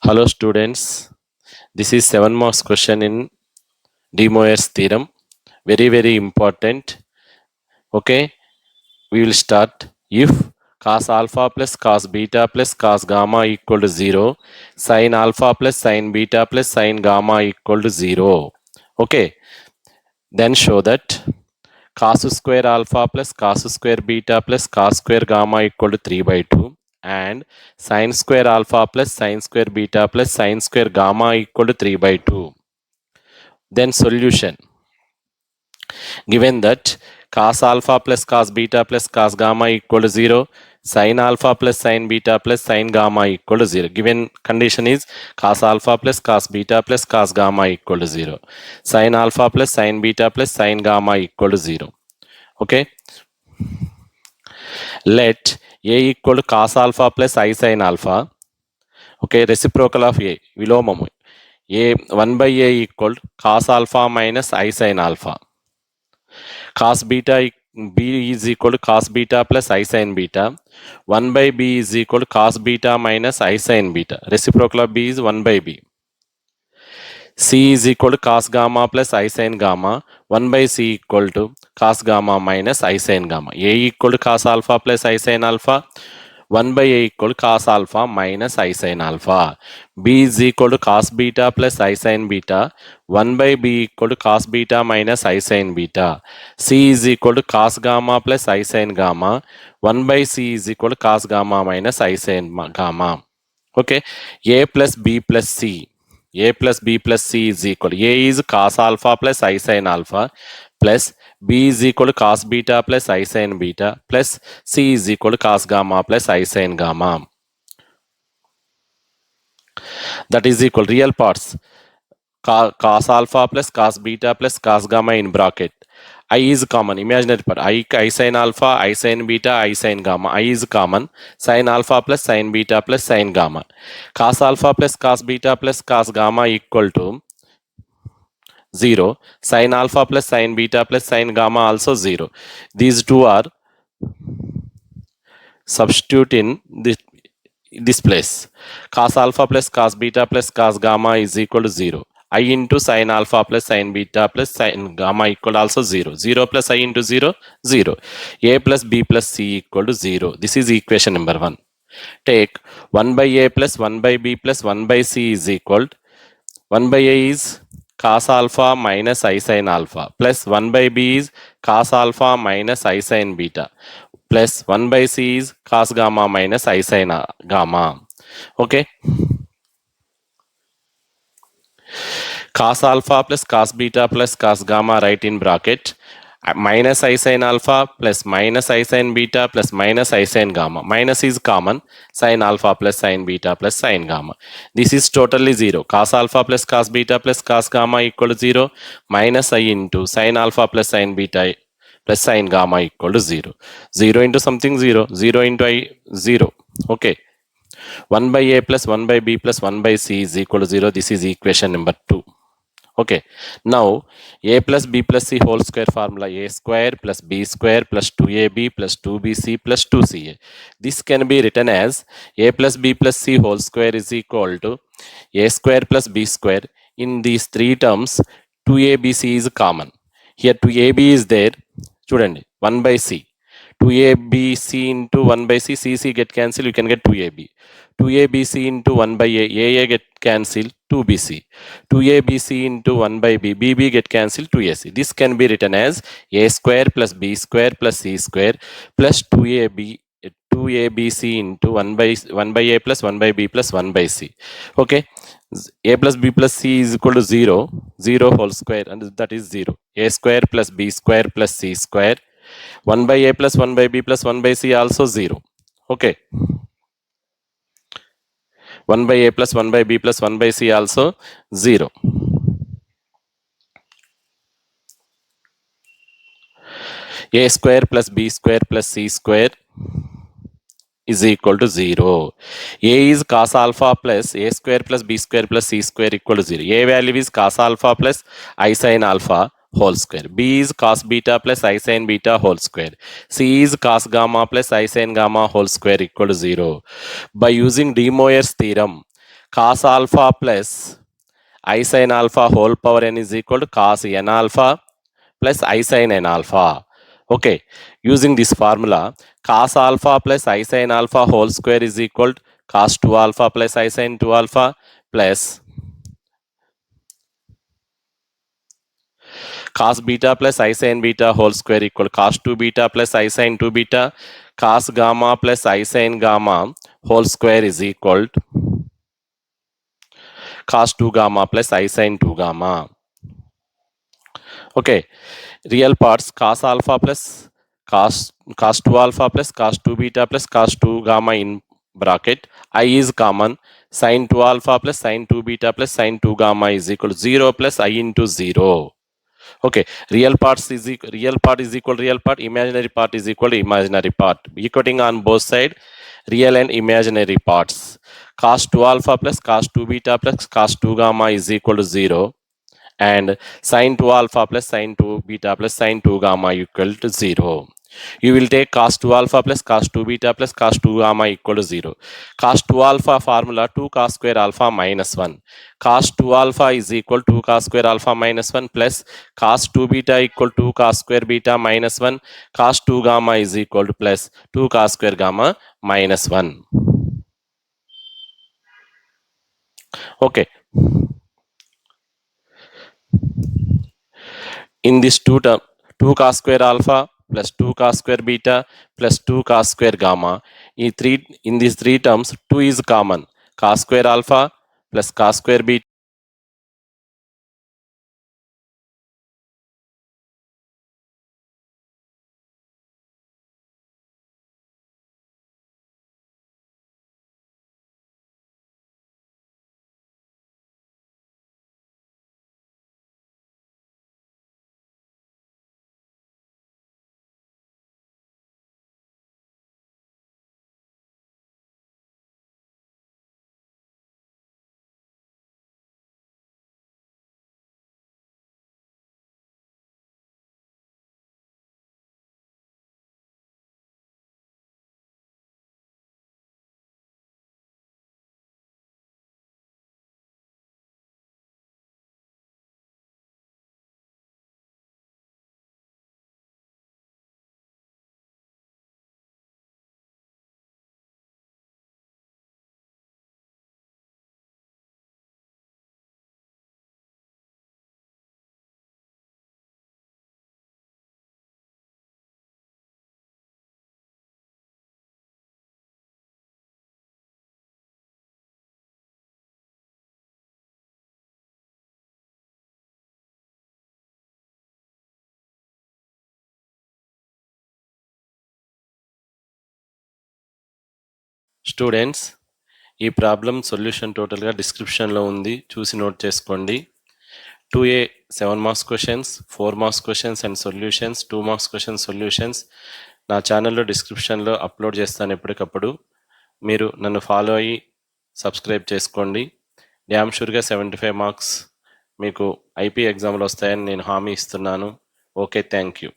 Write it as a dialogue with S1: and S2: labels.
S1: Hello students, this is 7 marks question in De Moivre's theorem. Very important. Okay, we will start. If cos alpha plus cos beta plus cos gamma equal to 0, sin alpha plus sin beta plus sin gamma equal to 0. Okay, then show that cos square alpha plus cos square beta plus cos square gamma equal to 3 by 2 and sin square alpha plus sin square beta plus sin square gamma equal to 3 by 2. Then solution. Given that cos alpha plus cos beta plus cos gamma equal to 0, sin alpha plus sin beta plus sin gamma equal to 0. Given condition is cos alpha plus cos beta plus cos gamma equal to 0. Sin alpha plus sin beta plus sin gamma equal to 0. Okay. Let a equal to cos alpha plus I sin alpha. Okay, reciprocal of a, vilomam. A 1 by a equal to cos alpha minus I sin alpha. Cos beta b is equal to cos beta plus I sin beta. 1 by b is equal to cos beta minus I sin beta. Reciprocal of b is 1 by b. C is equal to cos gamma plus I sin gamma. 1 by c equal to cos gamma minus I sin gamma. A equal to cos alpha plus I sin alpha. 1 by a equal to cos alpha minus I sin alpha. B is equal to cos beta plus I sin beta. 1 by b equal to cos beta minus I sin beta. C is equal to cos gamma plus I sin gamma. 1 by c is equal to cos gamma minus I sin gamma. Okay. A plus b plus c. A plus b plus c is equal. A is cos alpha plus I sin alpha plus b is equal to cos beta plus I sin beta plus c is equal to cos gamma plus I sin gamma. That is equal real parts. Cos alpha plus cos beta plus cos gamma in bracket. I is common. Imaginary part. I sin alpha, I sin beta, I sin gamma. I is common. Sin alpha plus sin beta plus sin gamma. Cos alpha plus cos beta plus cos gamma equal to 0. Sin alpha plus sin beta plus sin gamma also 0. These two are substitute in this place. Cos alpha plus cos beta plus cos gamma is equal to 0. I into sin alpha plus sin beta plus sin gamma equal to also 0. 0 plus I into 0, 0. A plus b plus c equal to 0. This is equation number 1. Take 1 by a plus 1 by b plus 1 by c is equal to 1 by a is cos alpha minus I sin alpha plus 1 by b is cos alpha minus I sin beta plus 1 by c is cos gamma minus I sin gamma. Okay. Cos alpha plus cos beta plus cos gamma right in bracket. Minus I sin alpha plus minus I sin beta plus minus I sin gamma. Minus is common. Sin alpha plus sin beta plus sin gamma. This is totally 0. Cos alpha plus cos beta plus cos gamma equal to 0. Minus I into sin alpha plus sin beta plus sin gamma equal to 0. 0 into something 0. 0 into I 0. Okay. 1 by a plus 1 by b plus 1 by c is equal to 0. This is equation number 2. Okay, now a plus b plus c whole square formula a square plus b square plus 2ab plus 2bc plus 2ca. This can be written as a plus b plus c whole square is equal to a square plus b square. In these three terms, 2abc is common. Here 2ab is there. Student, 1 by c. 2abc into 1 by c, cc get cancelled, you can get 2ab. 2abc into 1 by a get cancelled, 2bc. 2abc into 1 by b, bb get cancelled, 2ac. This can be written as a square plus b square plus c square plus 2abc into 1 by a plus 1 by b plus 1 by c. Okay, a plus b plus c is equal to 0, 0 whole square, and that is 0. A square plus b square plus c square. 1 by a plus 1 by b plus 1 by c also 0. Okay. 1 by a plus 1 by b plus 1 by c also 0. A square plus b square plus c square is equal to 0. A is cos alpha plus a square plus b square plus c square equal to 0. A value is cos alpha plus I sin alpha whole square. B is cos beta plus I sin beta whole square. C is cos gamma plus I sin gamma whole square equal to 0. By using De Moivre's theorem, cos alpha plus I sin alpha whole power n is equal to cos n alpha plus I sin n alpha. Okay, using this formula, cos alpha plus I sin alpha whole square is equal to cos 2 alpha plus I sin 2 alpha plus cos beta plus I sin beta whole square equal to cos 2 beta plus I sin 2 beta. Cos gamma plus I sin gamma whole square is equal to cos 2 gamma plus I sin 2 gamma. Okay, real parts cos alpha plus cos 2 alpha plus cos 2 beta plus cos 2 gamma in bracket. I is common. Sin 2 alpha plus sin 2 beta plus sin 2 gamma is equal to 0 plus I into 0. Okay, real part is equal to real part, imaginary part is equal to imaginary part, equating on both side real and imaginary parts. Cos 2 alpha plus cos 2 beta plus cos 2 gamma is equal to 0, and sin 2 alpha plus sin 2 beta plus sin 2 gamma equal to 0. You will take cos 2 alpha plus cos 2 beta plus cos 2 gamma equal to 0. Cos 2 alpha formula 2 cos square alpha minus 1. Cos 2 alpha is equal to 2 cos square alpha minus 1 plus cos 2 beta equal to 2 cos square beta minus 1. Cos 2 gamma is equal to plus 2 cos square gamma minus 1. Okay. In this 2 cos square alpha plus 2 cos square beta plus 2 cos square gamma, in these three terms 2 is common. Cos square alpha plus cos square beta. Students, ఈ problem solution టోటల్గా డిస్క్రిప్షన్లో ఉంది, చూసి note చేసుకోండి. 2A 7 marks questions, 4 marks questions and solutions, 2 marks questions solutions నా ఛానల్లో డిస్క్రిప్షన్లో upload చేస్తాను ఎప్పటికప్పుడు. మీరు నన్ను ఫాలో అయ్యి సబ్స్క్రైబ్ చేసుకోండి. డ్యామ్ షూర్గా 75 మార్క్స్ మీకు ఐపీ ఎగ్జామ్లో వస్తాయని నేను హామీ ఇస్తున్నాను. Okay, thank you.